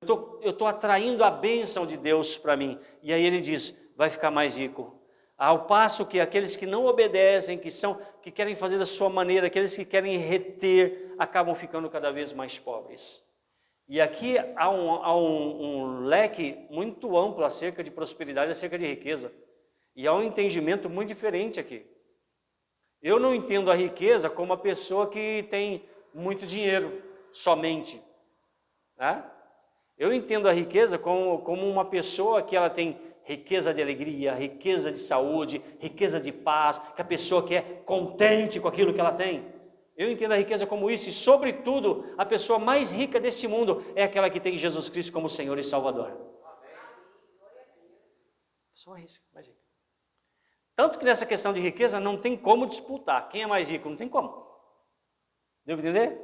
eu estou atraindo a bênção de Deus para mim. E aí ele diz, vai ficar mais rico. Ao passo que aqueles que não obedecem, que querem fazer da sua maneira, aqueles que querem reter, acabam ficando cada vez mais pobres. E aqui há um leque muito amplo acerca de prosperidade, acerca de riqueza. E há um entendimento muito diferente aqui. Eu não entendo a riqueza como a pessoa que tem muito dinheiro, somente. Né? Eu entendo a riqueza como uma pessoa que ela tem riqueza de alegria, riqueza de saúde, riqueza de paz, que a pessoa que é contente com aquilo que ela tem. Eu entendo a riqueza como isso, e sobretudo, a pessoa mais rica deste mundo é aquela que tem Jesus Cristo como Senhor e Salvador. Só isso, mais rica. Tanto que nessa questão de riqueza não tem como disputar. Quem é mais rico? Não tem como. Deu para entender?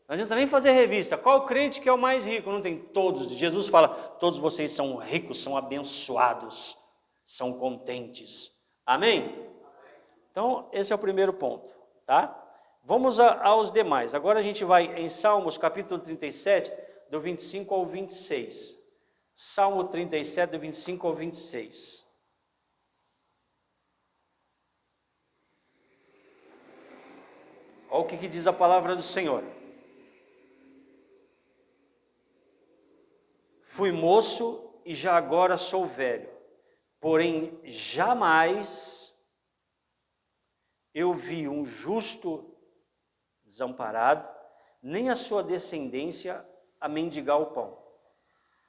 Não adianta nem fazer revista. Qual crente que é o mais rico? Não tem. Todos. Jesus fala, todos vocês são ricos, são abençoados, são contentes. Amém? Então, esse é o primeiro ponto. Tá? Vamos aos demais. Agora a gente vai em Salmos, capítulo 37, do 25 ao 26. Salmo 37, do 25 ao 26. Olha o que diz a palavra do Senhor. Fui moço e já agora sou velho, porém jamais eu vi um justo desamparado, nem a sua descendência a mendigar o pão.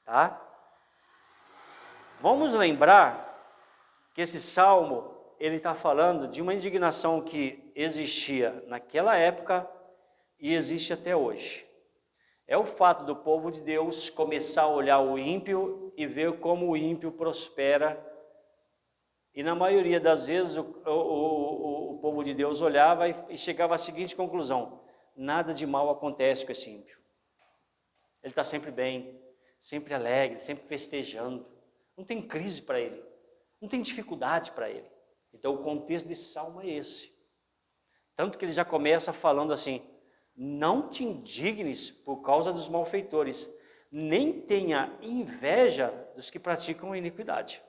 Tá? Vamos lembrar que esse salmo, ele está falando de uma indignação que existia naquela época e existe até hoje. É o fato do povo de Deus começar a olhar o ímpio e ver como o ímpio prospera. E na maioria das vezes o povo de Deus olhava e chegava à seguinte conclusão: nada de mal acontece com esse ímpio. Ele está sempre bem, sempre alegre, sempre festejando. Não tem crise para ele, não tem dificuldade para ele. Então o contexto desse salmo é esse. Tanto que ele já começa falando assim: não te indignes por causa dos malfeitores, nem tenha inveja dos que praticam a iniquidade.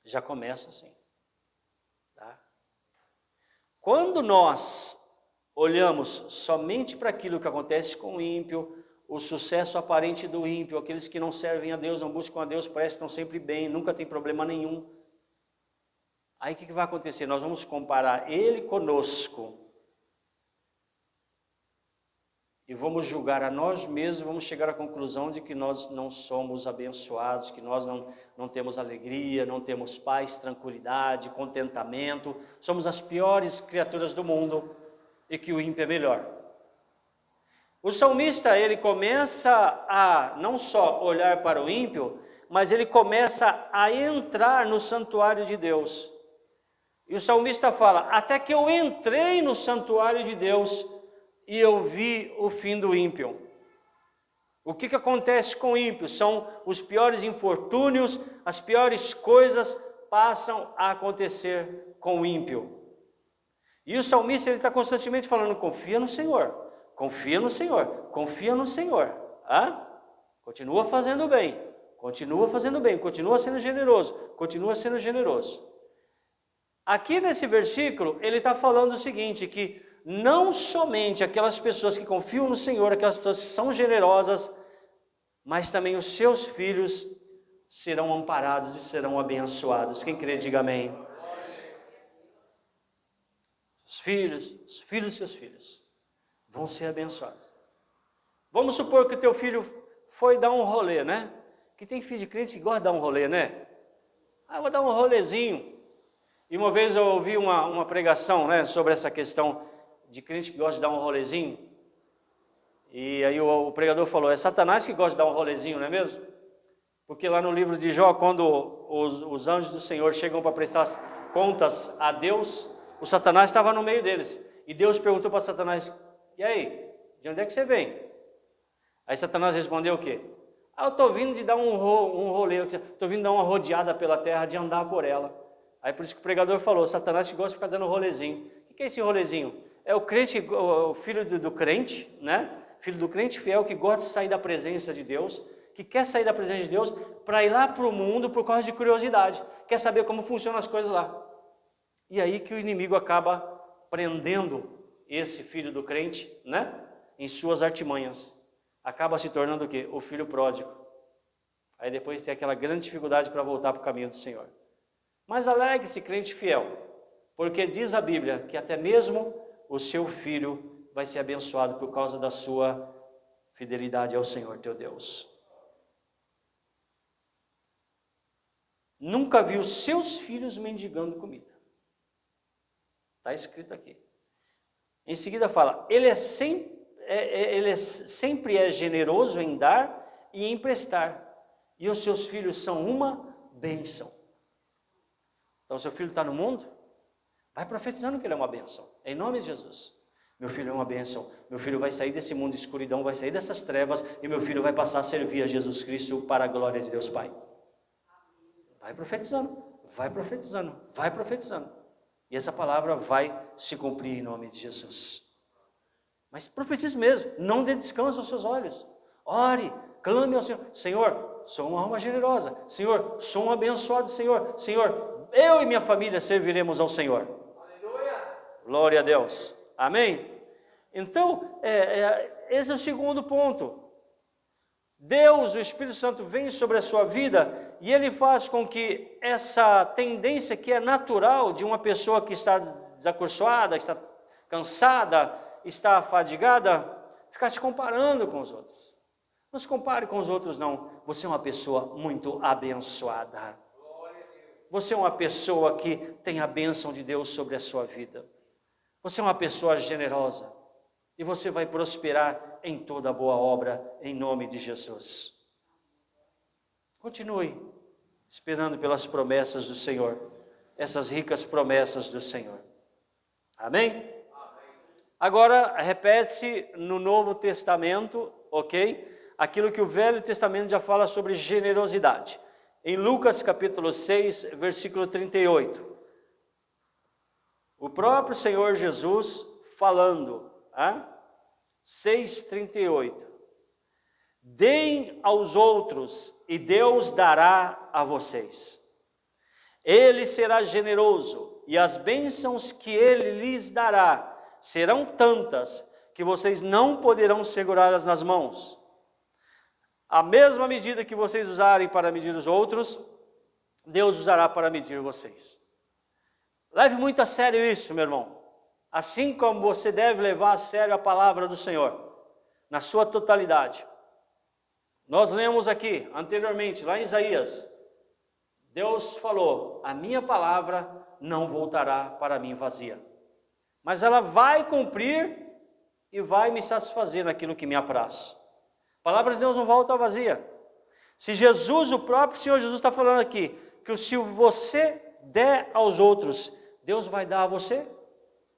Já começa assim. Tá? Quando nós olhamos somente para aquilo que acontece com o ímpio, o sucesso aparente do ímpio, aqueles que não servem a Deus, não buscam a Deus, parecem que estão sempre bem, nunca tem problema nenhum. Aí o que vai acontecer? Nós vamos comparar ele conosco. E vamos julgar a nós mesmos, vamos chegar à conclusão de que nós não somos abençoados, que nós não temos alegria, não temos paz, tranquilidade, contentamento. Somos as piores criaturas do mundo e que o ímpio é melhor. O salmista, ele começa a não só olhar para o ímpio, mas ele começa a entrar no santuário de Deus. E o salmista fala, até que eu entrei no santuário de Deus e eu vi o fim do ímpio. O que acontece com o ímpio? São os piores infortúnios, as piores coisas passam a acontecer com o ímpio. E o salmista está constantemente falando, confia no Senhor, confia no Senhor, confia no Senhor. Continua fazendo bem, continua fazendo bem, continua sendo generoso, continua sendo generoso. Aqui nesse versículo, ele está falando o seguinte, que não somente aquelas pessoas que confiam no Senhor, aquelas pessoas que são generosas, mas também os seus filhos serão amparados e serão abençoados. Quem crê, diga amém. Os filhos dos seus filhos vão ser abençoados. Vamos supor que o teu filho foi dar um rolê, né? Que tem filho de crente que gosta de dar um rolê, né? Vou dar um rolezinho. E uma vez eu ouvi uma pregação, né, sobre essa questão de crente que gosta de dar um rolezinho. E aí o pregador falou, é Satanás que gosta de dar um rolezinho, não é mesmo? Porque lá no livro de Jó, quando os anjos do Senhor chegam para prestar contas a Deus, o Satanás estava no meio deles. E Deus perguntou para Satanás, e aí, de onde é que você vem? Aí Satanás respondeu o quê? Eu estou vindo de dar um rolê, estou vindo dar uma rodeada pela terra, de andar por ela. Aí por isso que o pregador falou, Satanás que gosta de ficar dando rolezinho. O que é esse rolezinho? É o crente, o filho do crente, né? Filho do crente fiel que gosta de sair da presença de Deus, que quer sair da presença de Deus para ir lá para o mundo por causa de curiosidade, quer saber como funcionam as coisas lá. E aí que o inimigo acaba prendendo esse filho do crente, né, em suas artimanhas. Acaba se tornando o quê? O filho pródigo. Aí depois tem aquela grande dificuldade para voltar para o caminho do Senhor. Mas alegre-se, crente fiel, porque diz a Bíblia que até mesmo o seu filho vai ser abençoado por causa da sua fidelidade ao Senhor teu Deus. Nunca vi os seus filhos mendigando comida. Está escrito aqui. Em seguida fala, ele sempre é generoso em dar e em emprestar. E os seus filhos são uma bênção. Então, seu filho está no mundo? Vai profetizando que ele é uma bênção. Em nome de Jesus. Meu filho é uma bênção. Meu filho vai sair desse mundo de escuridão, vai sair dessas trevas, e meu filho vai passar a servir a Jesus Cristo para a glória de Deus Pai. Vai profetizando, vai profetizando, vai profetizando. E essa palavra vai se cumprir em nome de Jesus. Mas profetize mesmo, não dê descanso aos seus olhos. Ore, clame ao Senhor. Senhor, sou uma alma generosa. Senhor, sou um abençoado. Senhor, eu e minha família serviremos ao Senhor. Aleluia. Glória a Deus. Amém? Então, esse é o segundo ponto. Deus, o Espírito Santo, vem sobre a sua vida e ele faz com que essa tendência que é natural de uma pessoa que está desacursoada, está cansada, está afadigada, ficar se comparando com os outros. Não se compare com os outros, não. Você é uma pessoa muito abençoada. Você é uma pessoa que tem a bênção de Deus sobre a sua vida. Você é uma pessoa generosa. E você vai prosperar em toda boa obra, em nome de Jesus. Continue esperando pelas promessas do Senhor. Essas ricas promessas do Senhor. Amém? Agora, repete-se no Novo Testamento, ok? Aquilo que o Velho Testamento já fala sobre generosidade. Em Lucas capítulo 6, versículo 38. O próprio Senhor Jesus falando, 6,38. Deem aos outros e Deus dará a vocês. Ele será generoso e as bênçãos que ele lhes dará serão tantas que vocês não poderão segurá-las nas mãos. A mesma medida que vocês usarem para medir os outros, Deus usará para medir vocês. Leve muito a sério isso, meu irmão. Assim como você deve levar a sério a palavra do Senhor, na sua totalidade. Nós lemos aqui, anteriormente, lá em Isaías, Deus falou, a minha palavra não voltará para mim vazia. Mas ela vai cumprir e vai me satisfazer naquilo que me apraz. A palavra de Deus não volta vazia. Se Jesus, o próprio Senhor Jesus está falando aqui, que se você der aos outros, Deus vai dar a você.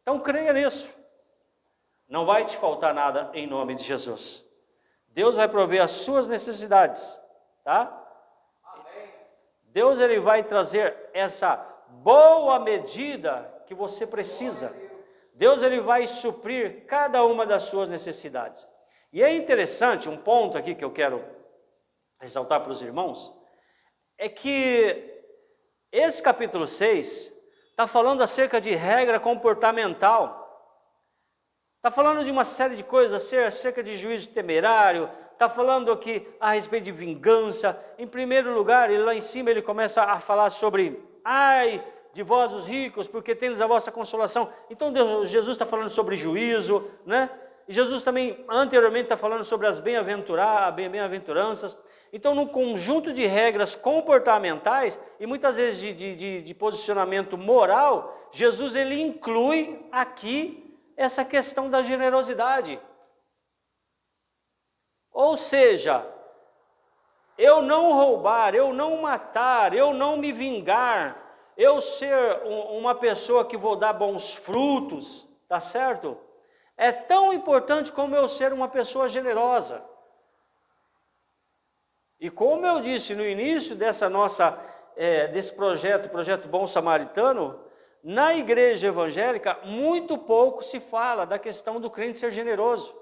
Então creia nisso. Não vai te faltar nada em nome de Jesus. Deus vai prover as suas necessidades, tá? Amém. Deus ele vai trazer essa boa medida que você precisa. Deus ele vai suprir cada uma das suas necessidades. E é interessante, um ponto aqui que eu quero ressaltar para os irmãos, é que esse capítulo 6 está falando acerca de regra comportamental. Está falando de uma série de coisas, acerca de juízo temerário, está falando aqui a respeito de vingança. Em primeiro lugar, lá em cima ele começa a falar sobre, ai de vós os ricos, porque tendes a vossa consolação. Então Jesus está falando sobre juízo, né? E Jesus também anteriormente está falando sobre as bem-aventuranças. Então, num conjunto de regras comportamentais e muitas vezes de posicionamento moral, Jesus ele inclui aqui essa questão da generosidade. Ou seja, eu não roubar, eu não matar, eu não me vingar, eu ser uma pessoa que vou dar bons frutos, tá certo? É tão importante como eu ser uma pessoa generosa. E como eu disse no início desse projeto Bom Samaritano, na igreja evangélica, muito pouco se fala da questão do crente ser generoso.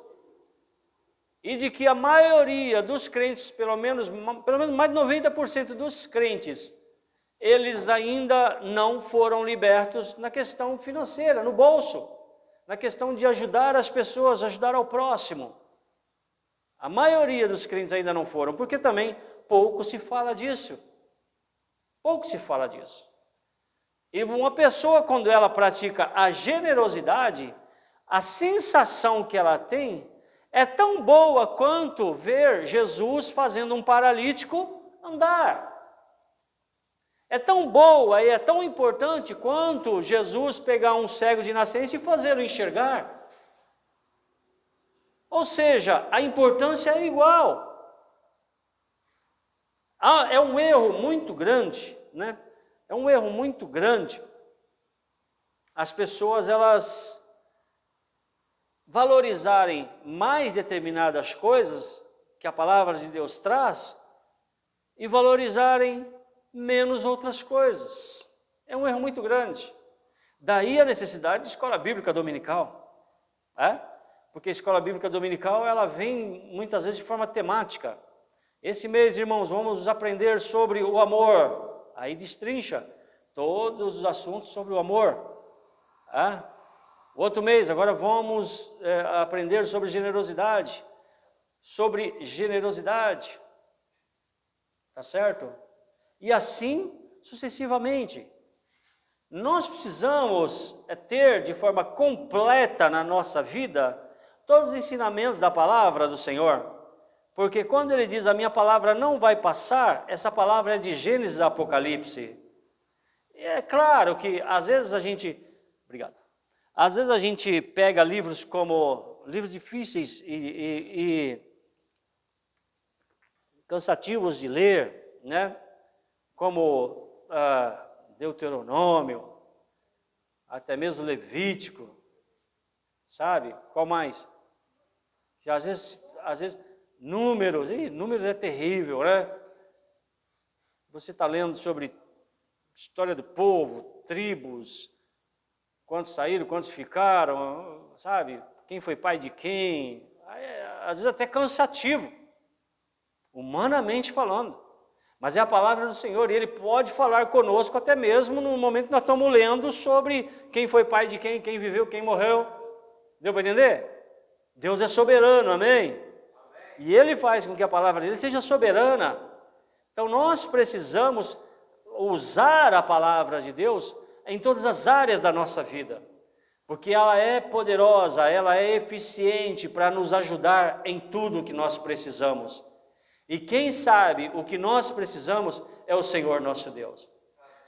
e de que a maioria dos crentes, pelo menos mais de 90% dos crentes, eles ainda não foram libertos na questão financeira, no bolso, na questão de ajudar as pessoas, ajudar ao próximo. A maioria dos crentes ainda não foram, porque também pouco se fala disso. Pouco se fala disso. E uma pessoa, quando ela pratica a generosidade, a sensação que ela tem é tão boa quanto ver Jesus fazendo um paralítico andar. É tão boa e é tão importante quanto Jesus pegar um cego de nascença e fazê-lo enxergar. Ou seja, a importância é igual. É um erro muito grande, né? É um erro muito grande. As pessoas, elas valorizarem mais determinadas coisas que a palavra de Deus traz e valorizarem menos outras coisas. É um erro muito grande. Daí a necessidade de escola bíblica dominical. Porque a escola bíblica dominical, ela vem muitas vezes de forma temática. Esse mês, irmãos, vamos aprender sobre o amor. Aí destrincha todos os assuntos sobre o amor. Outro mês, agora vamos aprender sobre generosidade. Sobre generosidade. Tá certo? E assim sucessivamente. Nós precisamos ter de forma completa na nossa vida todos os ensinamentos da palavra do Senhor. Porque quando ele diz a minha palavra não vai passar, essa palavra é de Gênesis a Apocalipse. E é claro que às vezes a gente... Obrigado. Às vezes a gente pega livros como livros difíceis e cansativos de ler, né? Como Deuteronômio, até mesmo Levítico, sabe? Qual mais? Que às vezes Números é terrível, né? Você está lendo sobre história do povo, tribos, quantos saíram, quantos ficaram, sabe? Quem foi pai de quem? Às vezes até cansativo, humanamente falando. Mas é a palavra do Senhor, e Ele pode falar conosco até mesmo no momento que nós estamos lendo sobre quem foi pai de quem viveu, quem morreu. Deu para entender? Deus é soberano, amém? E Ele faz com que a palavra dele seja soberana. Então nós precisamos usar a palavra de Deus em todas as áreas da nossa vida. Porque ela é poderosa, ela é eficiente para nos ajudar em tudo o que nós precisamos. E quem sabe o que nós precisamos é o Senhor nosso Deus.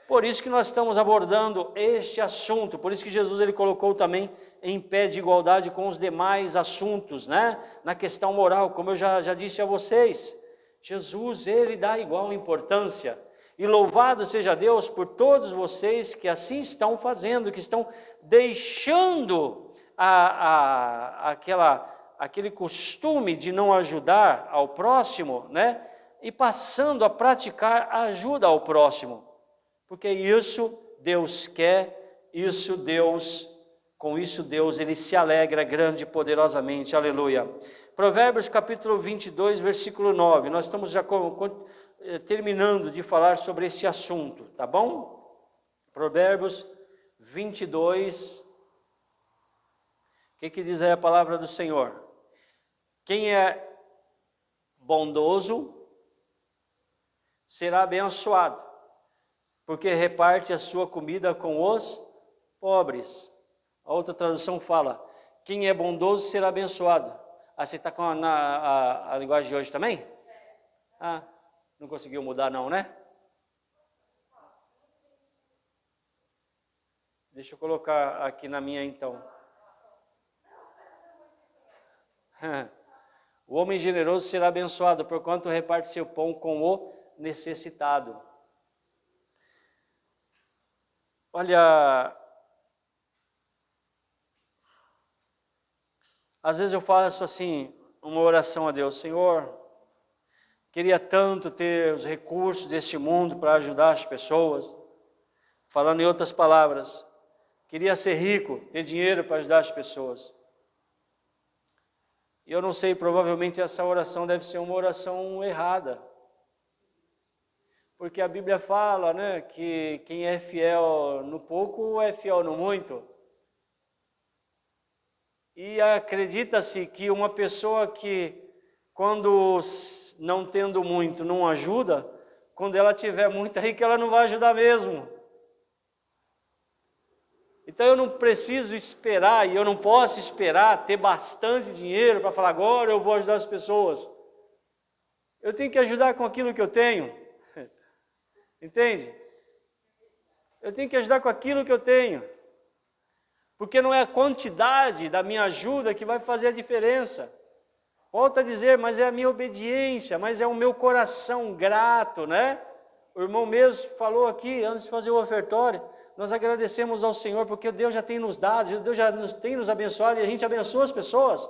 Por isso que nós estamos abordando este assunto, por isso que Jesus ele colocou também em pé de igualdade com os demais assuntos, né? Na questão moral, como eu já disse a vocês, Jesus ele dá igual importância. E louvado seja Deus por todos vocês que assim estão fazendo, que estão deixando aquele costume de não ajudar ao próximo, né? E passando a praticar a ajuda ao próximo. Porque isso Deus quer, com isso Deus ele se alegra grande e poderosamente. Aleluia. Provérbios capítulo 22, versículo 9. Nós estamos já terminando de falar sobre este assunto, tá bom? Provérbios 22. O que diz aí a palavra do Senhor? Quem é bondoso será abençoado, porque reparte a sua comida com os pobres. A outra tradução fala, quem é bondoso será abençoado. Você está com a linguagem de hoje também? Não conseguiu mudar não, né? Deixa eu colocar aqui na minha então. O homem generoso será abençoado, porquanto reparte seu pão com o necessitado. Olha, às vezes eu faço assim, uma oração a Deus, Senhor, queria tanto ter os recursos deste mundo para ajudar as pessoas. Falando em outras palavras, queria ser rico, ter dinheiro para ajudar as pessoas. E eu não sei, provavelmente essa oração deve ser uma oração errada. Porque a Bíblia fala, né, que quem é fiel no pouco é fiel no muito. E acredita-se que uma pessoa que, quando não tendo muito, não ajuda, quando ela tiver muito aí que ela não vai ajudar mesmo. Então eu não preciso esperar e eu não posso esperar ter bastante dinheiro para falar agora eu vou ajudar as pessoas. Eu tenho que ajudar com aquilo que eu tenho. Entende? Eu tenho que ajudar com aquilo que eu tenho. Porque não é a quantidade da minha ajuda que vai fazer a diferença. Volto a dizer, mas é a minha obediência, mas é o meu coração grato, né? O irmão mesmo falou aqui, antes de fazer o ofertório, nós agradecemos ao Senhor, porque Deus já tem nos dado, Deus já tem nos abençoado, e a gente abençoa as pessoas.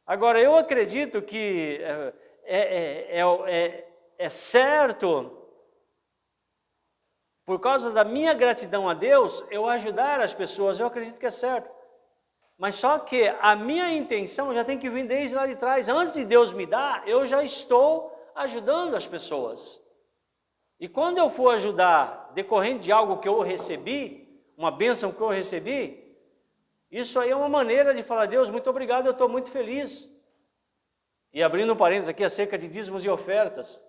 Agora, eu acredito que é certo, por causa da minha gratidão a Deus, eu ajudar as pessoas, eu acredito que é certo. Mas só que a minha intenção já tem que vir desde lá de trás. Antes de Deus me dar, eu já estou ajudando as pessoas. E quando eu for ajudar, decorrente de algo que eu recebi, uma bênção que eu recebi, isso aí é uma maneira de falar, Deus, muito obrigado, eu estou muito feliz. E abrindo um parênteses aqui acerca de dízimos e ofertas.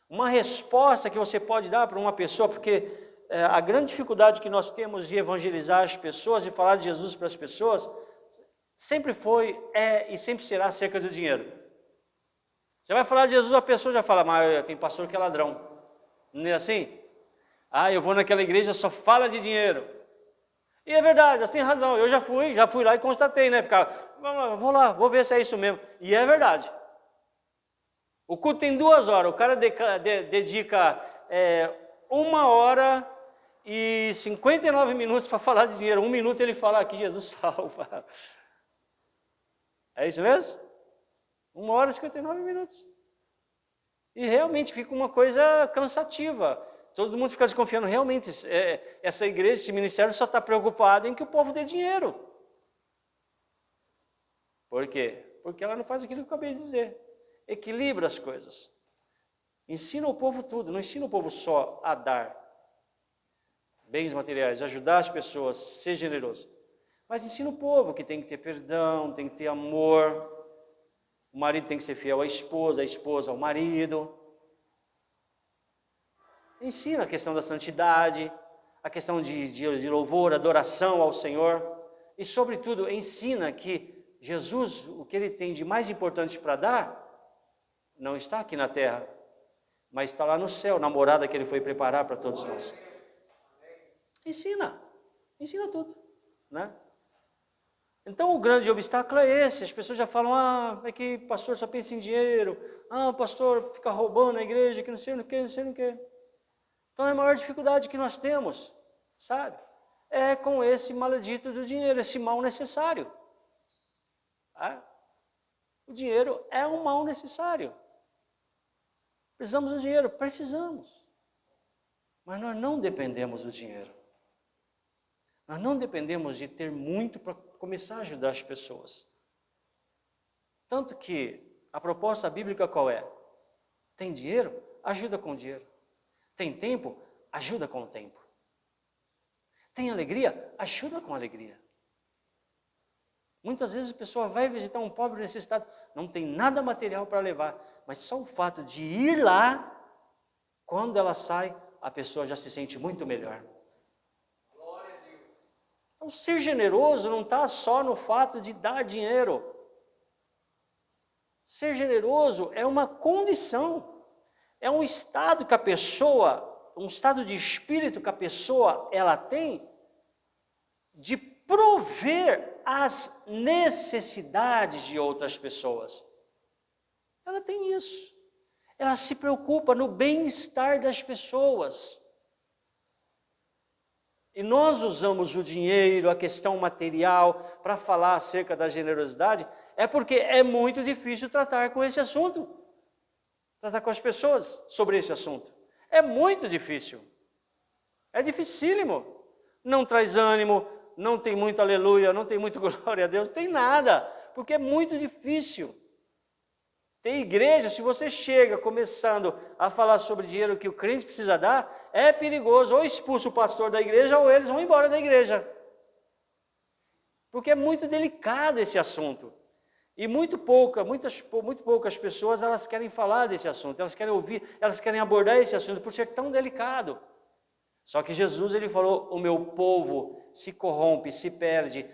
Uma resposta que você pode dar para uma pessoa, porque a grande dificuldade que nós temos de evangelizar as pessoas, de falar de Jesus para as pessoas, sempre foi, e sempre será acerca do dinheiro. Você vai falar de Jesus, a pessoa já fala, mas tem pastor que é ladrão. Não é assim? Eu vou naquela igreja, só fala de dinheiro. E é verdade, você tem razão, eu já fui lá e constatei, né? Vou lá, vou ver se é isso mesmo. E é verdade. O culto tem 2 horas, o cara dedica 1 hora e 59 minutos para falar de dinheiro. 1 minuto ele fala aqui, Jesus salva. É isso mesmo? 1 hora e 59 minutos. E realmente fica uma coisa cansativa. Todo mundo fica desconfiando. Realmente, essa igreja, esse ministério só está preocupado em que o povo dê dinheiro. Por quê? Porque ela não faz aquilo que eu acabei de dizer. Equilibra as coisas. Ensina o povo tudo. Não ensina o povo só a dar bens materiais, ajudar as pessoas, ser generoso. Mas ensina o povo que tem que ter perdão, tem que ter amor. O marido tem que ser fiel à esposa, a esposa ao marido. Ensina a questão da santidade, a questão de louvor, adoração ao Senhor. E, sobretudo, ensina que Jesus, o que Ele tem de mais importante para dar, não está aqui na terra, mas está lá no céu, na morada que Ele foi preparar para todos nós. Ensina tudo, né? Então o grande obstáculo é esse, as pessoas já falam, é que pastor só pensa em dinheiro, o pastor fica roubando a igreja, que não sei o que, não sei o que. Então a maior dificuldade que nós temos, sabe, é com esse maledito do dinheiro, esse mal necessário. O dinheiro é um mal necessário. Precisamos do dinheiro? Precisamos. Mas nós não dependemos do dinheiro. Nós não dependemos de ter muito para começar a ajudar as pessoas. Tanto que a proposta bíblica qual é? Tem dinheiro? Ajuda com dinheiro. Tem tempo? Ajuda com o tempo. Tem alegria? Ajuda com alegria. Muitas vezes a pessoa vai visitar um pobre necessitado, não tem nada material para levar, mas só o fato de ir lá, quando ela sai, a pessoa já se sente muito melhor. Então, ser generoso não está só no fato de dar dinheiro. Ser generoso é uma condição, é um estado que a pessoa, um estado de espírito que a pessoa ela tem de prover as necessidades de outras pessoas. Ela tem isso. Ela se preocupa no bem-estar das pessoas. E nós usamos o dinheiro, a questão material, para falar acerca da generosidade, é porque é muito difícil tratar com esse assunto. Tratar com as pessoas sobre esse assunto. É muito difícil. É dificílimo. Não traz ânimo, não tem muito aleluia, não tem muito glória a Deus, tem nada. porque é muito difícil. Tem igreja, se você chega começando a falar sobre dinheiro que o crente precisa dar, é perigoso. Ou expulsa o pastor da igreja, ou eles vão embora da igreja. Porque é muito delicado esse assunto. E muito poucas pessoas, elas querem falar desse assunto, elas querem ouvir, elas querem abordar esse assunto por ser tão delicado. Só que Jesus, ele falou, o meu povo se corrompe, se perde,